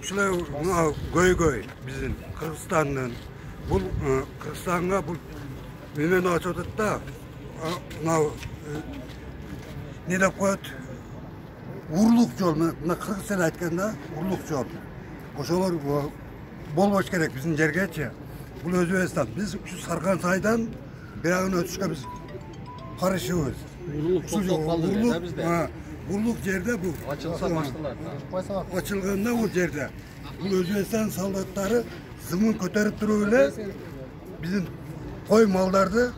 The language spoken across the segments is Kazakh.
Şular göy bizim Kırgızistan'dan bu Kırgızistan'a bu hemen açıldı da ne de koyat urluk yol mına Kırgızistan aytkanda urluk yol. Oşolar bol boş gerek bizim jergeçe. Bu Özbekistan biz şu Sarkansay'dan birağını ötüşke biz karışıyoruz. Urluk yerde bu. Açılsa başlılar. Açılganda o yerde. Bu Özbekistan soldatları zımın köterip duruyorlar. Bizim koy mallardı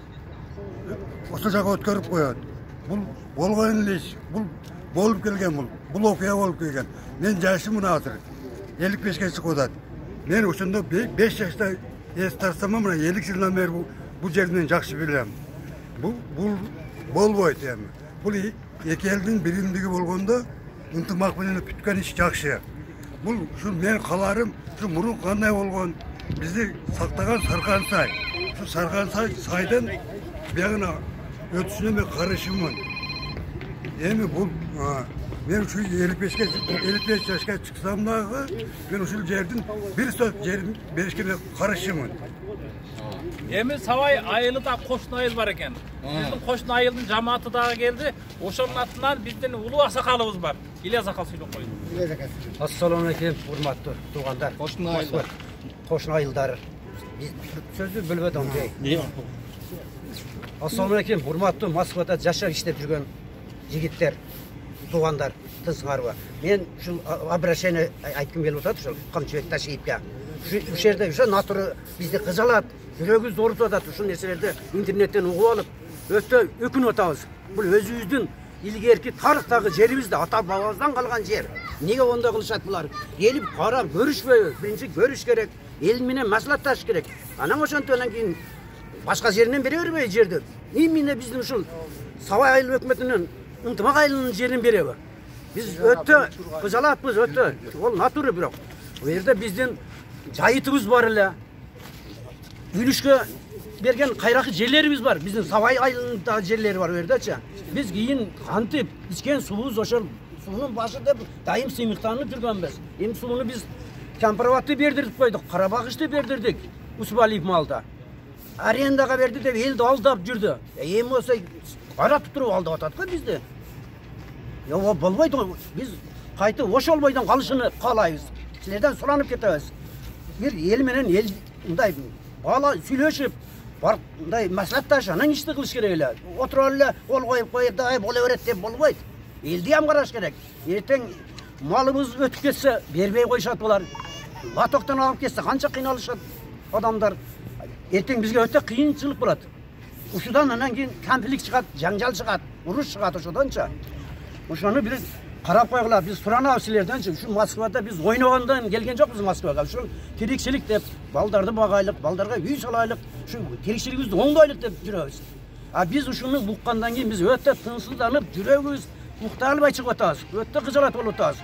osacağa ötkörüp koyat. Bu bolğan iş, bu bolup kelgen bu okuya bolup kelgen. Men yaşımın hazır. 55'e çıkıdat. Men oşunda 5 yaşta estarsam mı 50 yıldan beri bu yerden жақсы bilem. Bu bol boyut yani. Bu iki elдің birimdigi болгондо ынтымак менен бүткөн иш жакшы. Бул şu men каларым, şu мурун кандай болгон бизди сактаган Саркансай. Şu Саркансай сайдан бягына өтүшүнө мен карышымын. Эми бул мен şu 55 yaşka çıksam dagы мен ушул жердин bir söz жерин беришке карышымын. Emi Savay ayılı da Koşun ayıl var eken. Bizim Koşun ayılın cemaati daha geldi. Oşonun atından bizden ulu asakalımız var. İlyas Akal söylüyor koydu. Assalamu aleykum, hurmatlı tuğanlar. Koşun ayıllar. Koşun ayıldары. Biz sözü bölbödüm dey. Assalamu aleykum, hurmatlı Moskvada жашап иштеп жүргөн жигиттер, туғандар, тынсыңарбы. Мен ушул обращение айткым келип атат, ушул камчыбек Ташиевке. Ушул жерде ошо натуры бизди кыжалат, жүрөгүбүздү ооруп атат. Ушул нерселерди интернеттен угуп алып, өтө өкүнүп атабыз. Бул өзүбүздүн илгерки тарыхтагы жерибизде, ата бабабыздан калган жер. Неге онда кылышат булар? Келип карап көрүшпөйбү? Биринчи көрүш керек, эл менен маслатташ керек. Анан ошондон кийин башка жеринен бере бербей жерди. Именно биздин ушул Savay айыл өкмөтүнүн ынтымак айылынын жерин береби? Биз өтө кыжалатпыз, өтө. Ол натуры бирок. Бул жерде биздин жайытыбыз бар эле. Үлүшкө берген кайракы жерлерибиз бар. Биздин Savay айылынындагы жерлери бар жердечи. Биз кийин кантип ичкен суубуз ошол суунун башы деп дайым сыймыктанып жүргөнбүз. Эми сууну биз Кампароватты бердирип койдук, Карабагышты бердирдик. Усбалиев малда. Арендага берди деп элди алдап жүрдү. Эми болсо каратып туруп алдап атат го бизди. О болбойт го. Биз кайтып ошол бойдон калышын каалайбыз. Силерден суранып кетебиз. Бир эл менен эл мындай бала сүйлөшүп, мындай маслатташып, анан ишти кылыш керек эле. Отуруп эле ол коюп боло берет деп болбойт. Элди ham караш керек. Эртең малыбыз өтүп кетсе бербей коюшат булар. Латоктон алып кетсе канча кыйналышат адамдар. Эртең бизге өтө кыйынчылык болот. Ушудан анан кийин кампилик чыгат, жаңжал чыгат, уруш чыгат ошодончо. Ошону бир карап койгула, биз суранабыз силерденчи. Ушу Москвада биз ойногондон келген жокпуз Москвага. Ушу тирикчилик деп, балдарды багайлык, балдарга үй салайлык, ушу тирикчилигибизди оңдойлук деп жүрөбүз. А биз ушуну уккандан кийин биз өтө тынчсызданып, жүрөгүбүз уктай албай чыгып атабыз. Өтө кыжалат болуп атабыз.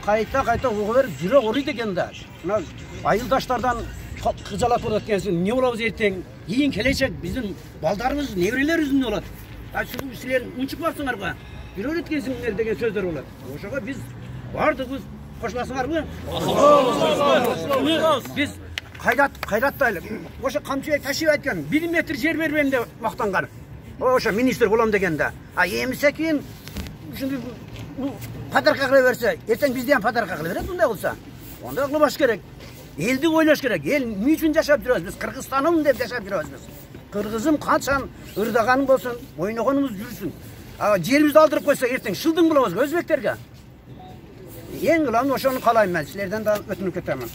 Кайта угуп берип жүрөк ооруйт экен да. Мына айылдаштардан кыжалат болот экенсиң, эмне болобуз эртең? Кийин келечек биздин балдарыбыз, неберелерибиз эмне болот? Ушул силер унчукпапсыңарбы? Жүрөт экенсиңер деген сөздөр болот. Ошого биз бардыгыбыз кошуласыңарбы? Биз кайраттайлык. Ошо Камчыбек Ташиев айткан, 1 метр жер бербейм деп мактанган. Ошо министр болом дегенде. А эмсе кийин ушундай подарка кыла берсе, эртең бизди ham подарка кыла берет мындай болсо. Онда кылбаш керек. Элди ойлош керек. Эл эмне үчүн жашап жүрөбүз? Биз Кыргызстаным деп жашап жүрөбүз биз. Кыргызым качан ырдаганың болсун, ойногонубуз жүрсүн. Жерибизди алдырып койсо эртең шылдың болобуз өзбектерге. Эң кылам ошону каалайм мен. Силерден да өтүнүп кетемин.